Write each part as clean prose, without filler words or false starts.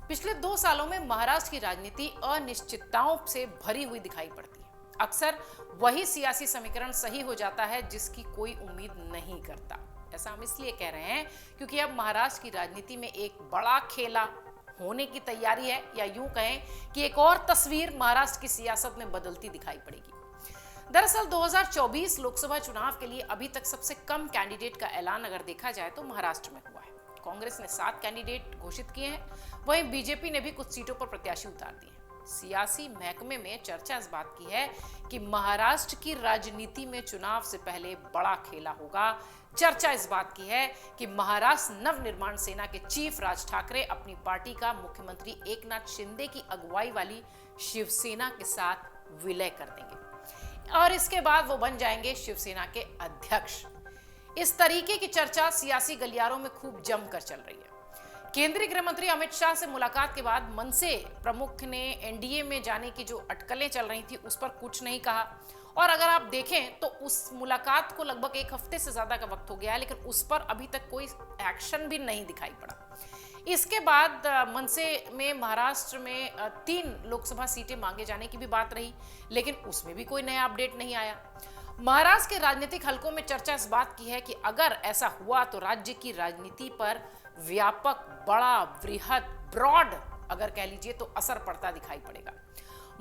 पिछले 2 सालों में महाराष्ट्र की राजनीति अनिश्चितताओं से भरी हुई दिखाई पड़ती है। अक्सर वही सियासी समीकरण सही हो जाता है जिसकी कोई उम्मीद नहीं करता। ऐसा हम इसलिए कह रहे हैं क्योंकि अब महाराष्ट्र की राजनीति में एक बड़ा खेला होने की तैयारी है, या यूं कहें कि एक और तस्वीर महाराष्ट्र की सियासत में बदलती दिखाई पड़ेगी। दरअसल 2024 लोकसभा चुनाव के लिए अभी तक सबसे कम कैंडिडेट का ऐलान अगर देखा जाए तो महाराष्ट्र में हुआ है। कांग्रेस ने 7 कैंडिडेट घोषित किए हैं, वहीं बीजेपी ने भी कुछ सीटों पर प्रत्याशी उतार दिए। सियासी महकमे में चर्चा इस बात की है कि महाराष्ट्र की राजनीति में चुनाव से पहले बड़ा खेला होगा। चर्चा इस बात की है कि महाराष्ट्र नवनिर्माण सेना के चीफ राज ठाकरे अपनी पार्टी का मुख्यमंत्री एकनाथ शिंदे की अगुवाई वाली शिवसेना के साथ विलय कर देंगे और इसके बाद वो बन जाएंगे शिवसेना के अध्यक्ष। इस तरीके की चर्चा सियासी गलियारों में खूब जमकर चल रही है। केंद्रीय गृह मंत्री अमित शाह से मुलाकात के बाद मनसे प्रमुख ने एनडीए में जाने की जो अटकलें चल रही थी उस पर कुछ नहीं कहा, और अगर आप देखें तो उस मुलाकात को लगभग 1 हफ्ते से ज्यादा का वक्त हो गया है, लेकिन उस पर अभी तक कोई एक्शन भी नहीं दिखाई पड़ा। इसके बाद मनसे में महाराष्ट्र में 3 लोकसभा सीटें मांगे जाने की भी बात रही, लेकिन उसमें भी कोई नया अपडेट नहीं आया। महाराष्ट्र के राजनीतिक हलकों में चर्चा इस बात की है कि अगर ऐसा हुआ तो राज्य की राजनीति पर व्यापक, बड़ा, वृहद, ब्रॉड अगर कह लीजिए तो असर पड़ता दिखाई पड़ेगा।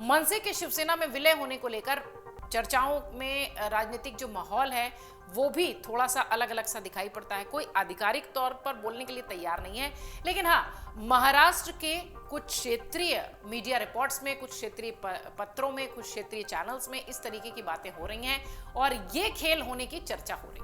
मनसे के शिवसेना में विलय होने को लेकर चर्चाओं में राजनीतिक जो माहौल है वो भी थोड़ा सा अलग अलग सा दिखाई पड़ता है। कोई आधिकारिक तौर पर बोलने के लिए तैयार नहीं है, लेकिन हाँ, महाराष्ट्र के कुछ क्षेत्रीय मीडिया रिपोर्ट्स में, कुछ क्षेत्रीय पत्रों में, कुछ क्षेत्रीय चैनल्स में इस तरीके की बातें हो रही हैं और ये खेल होने की चर्चा हो रही है।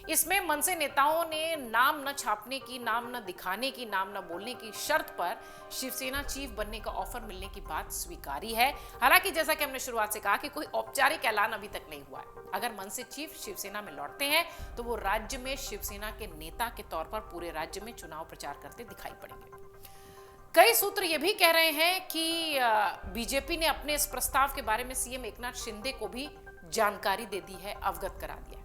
इसमें मनसे नेताओं ने नाम न छापने की, नाम न दिखाने की, नाम न बोलने की शर्त पर शिवसेना चीफ बनने का ऑफर मिलने की बात स्वीकारी है। हालांकि जैसा कि हमने शुरुआत से कहा कि कोई औपचारिक ऐलान अभी तक नहीं हुआ है। अगर मनसे चीफ शिवसेना में लौटते हैं तो वो राज्य में शिवसेना के नेता के तौर पर पूरे राज्य में चुनाव प्रचार करते दिखाई पड़ेंगे। कई सूत्र ये भी कह रहे हैं कि बीजेपी ने अपने इस प्रस्ताव के बारे में सीएम एकनाथ शिंदे को भी जानकारी दे दी है, अवगत करा दिया है।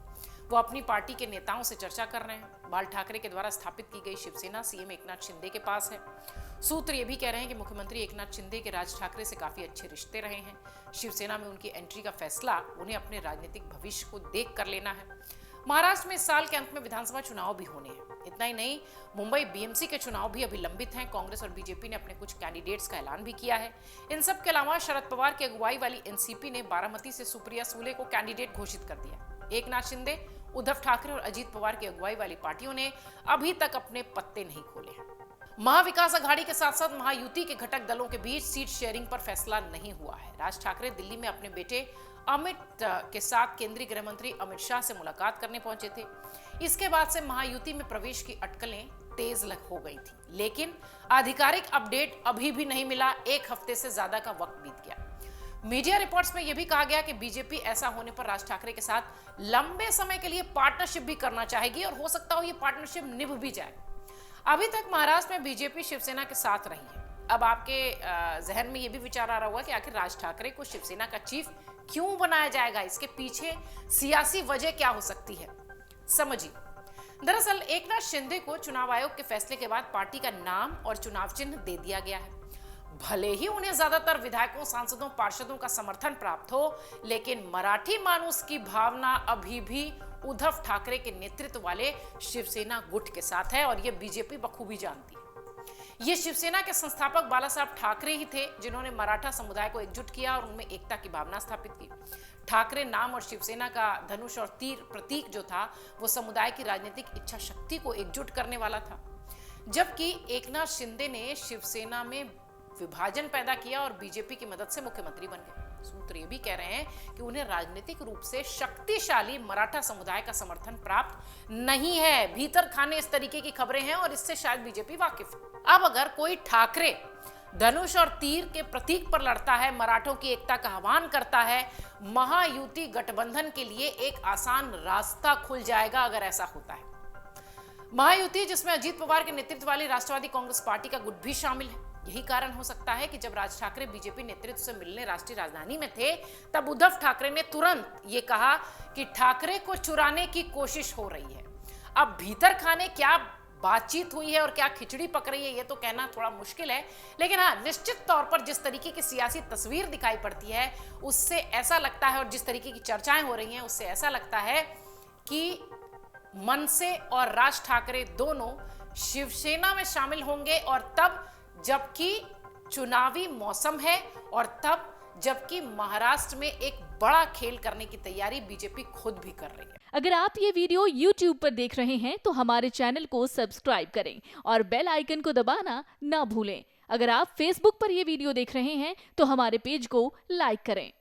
वो अपनी पार्टी के नेताओं से चर्चा कर रहे हैं। बाल ठाकरे के द्वारा स्थापित की गई शिवसेना सीएम एकनाथ शिंदे के पास है। सूत्र ये भी कह रहे हैं कि मुख्यमंत्री एकनाथ शिंदे के राज ठाकरे से काफी अच्छे रिश्ते रहे हैं। शिवसेना में उनकी एंट्री का फैसला उन्हें अपने राजनीतिक भविष्य को देख कर लेना है। महाराष्ट्र में इस साल के अंत में विधानसभा चुनाव भी होने हैं। इतना ही नहीं, मुंबई बीएमसी के चुनाव भी अभी लंबित हैं। कांग्रेस और बीजेपी ने अपने कुछ कैंडिडेट्स का ऐलान भी किया है। इन सब के अलावा शरद पवार की अगुवाई वाली एनसीपी ने बारामती से सुप्रिया सुले को कैंडिडेट घोषित कर दिया। एकनाथ शिंदे, उद्धव ठाकरे और अजीत पवार की अगुवाई वाली पार्टियों ने अभी तक अपने पत्ते नहीं खोले हैं। महाविकास अघाड़ी के साथ साथ महायुति के घटक दलों के बीच सीट शेयरिंग पर फैसला नहीं हुआ है। राज ठाकरे दिल्ली में अपने बेटे अमित के साथ केंद्रीय गृह मंत्री अमित शाह से मुलाकात करने पहुंचे थे। इसके बाद से महायुति में प्रवेश की अटकलें तेज हो गई थी, लेकिन आधिकारिक अपडेट अभी भी नहीं मिला। 1 हफ्ते से ज्यादा का वक्त बीत गया। मीडिया रिपोर्ट्स में यह भी कहा गया कि बीजेपी ऐसा होने पर राज ठाकरे के साथ लंबे समय के लिए पार्टनरशिप भी करना चाहेगी और हो सकता हो ये पार्टनरशिप निभ भी जाए। अभी तक महाराष्ट्र में बीजेपी शिवसेना के साथ रही है। अब आपके जहन में यह भी विचार आ रहा होगा कि आखिर राज ठाकरे को शिवसेना का चीफ क्यों बनाया जाएगा, इसके पीछे सियासी वजह क्या हो सकती है। समझिए, दरअसल एकनाथ शिंदे को चुनाव आयोग के फैसले के बाद पार्टी का नाम और चुनाव चिन्ह दे दिया गया है। भले ही उन्हें ज्यादातर विधायकों, सांसदों, पार्षदों का समर्थन प्राप्त हो, लेकिन मराठी मानुस की भावना अभी भी उद्धव ठाकरे के नेतृत्व वाले शिवसेना गुट के साथ है और यह बीजेपी बखूबी जानती है। ये शिवसेना के संस्थापक बाला साहब ठाकरे ही थे जिन्होंने मराठा समुदाय को एकजुट किया और उनमें एकता की भावना स्थापित की। ठाकरे नाम और शिवसेना का धनुष और तीर प्रतीक जो था वो समुदाय की राजनीतिक इच्छा शक्ति को एकजुट करने वाला था, जबकि एकनाथ शिंदे ने शिवसेना में विभाजन पैदा किया और बीजेपी की मदद से मुख्यमंत्री बन गए। सूत्र ये भी कह रहे हैं कि उन्हें राजनीतिक रूप से शक्तिशाली मराठा समुदाय का समर्थन प्राप्त नहीं है। भीतर खाने इस तरीके की खबरें हैं और इससे शायद बीजेपी वाकिफ है। अब अगर कोई ठाकरे धनुष और तीर के प्रतीक पर लड़ता है, मराठों की एकता का आह्वान करता है, महायुति गठबंधन के लिए एक आसान रास्ता खुल जाएगा अगर ऐसा होता है। महायुति जिसमें अजीत पवार के नेतृत्व वाली राष्ट्रवादी कांग्रेस पार्टी का गुट भी शामिल है। यही कारण हो सकता है कि जब राज ठाकरे बीजेपी नेतृत्व से मिलने राष्ट्रीय राजधानी में थे, तब उद्धव ठाकरे ने तुरंत ये कहा कि ठाकरे को चुराने की कोशिश हो रही है। अब भीतर खाने क्या बातचीत हुई है और क्या खिचड़ी पक रही है ये तो कहना थोड़ा मुश्किल है, लेकिन हाँ निश्चित तौर पर जिस तरीके की सियासी तस्वीर दिखाई पड़ती है उससे ऐसा लगता है, और जिस तरीके की चर्चाएं हो रही हैं उससे ऐसा लगता है कि मनसे और राज ठाकरे दोनों शिवसेना में शामिल होंगे, और तब जबकि चुनावी मौसम है, और तब जबकि महाराष्ट्र में एक बड़ा खेल करने की तैयारी बीजेपी खुद भी कर रही है। अगर आप ये वीडियो YouTube पर देख रहे हैं तो हमारे चैनल को सब्सक्राइब करें और बेल आइकन को दबाना ना भूलें। अगर आप Facebook पर ये वीडियो देख रहे हैं तो हमारे पेज को लाइक करें।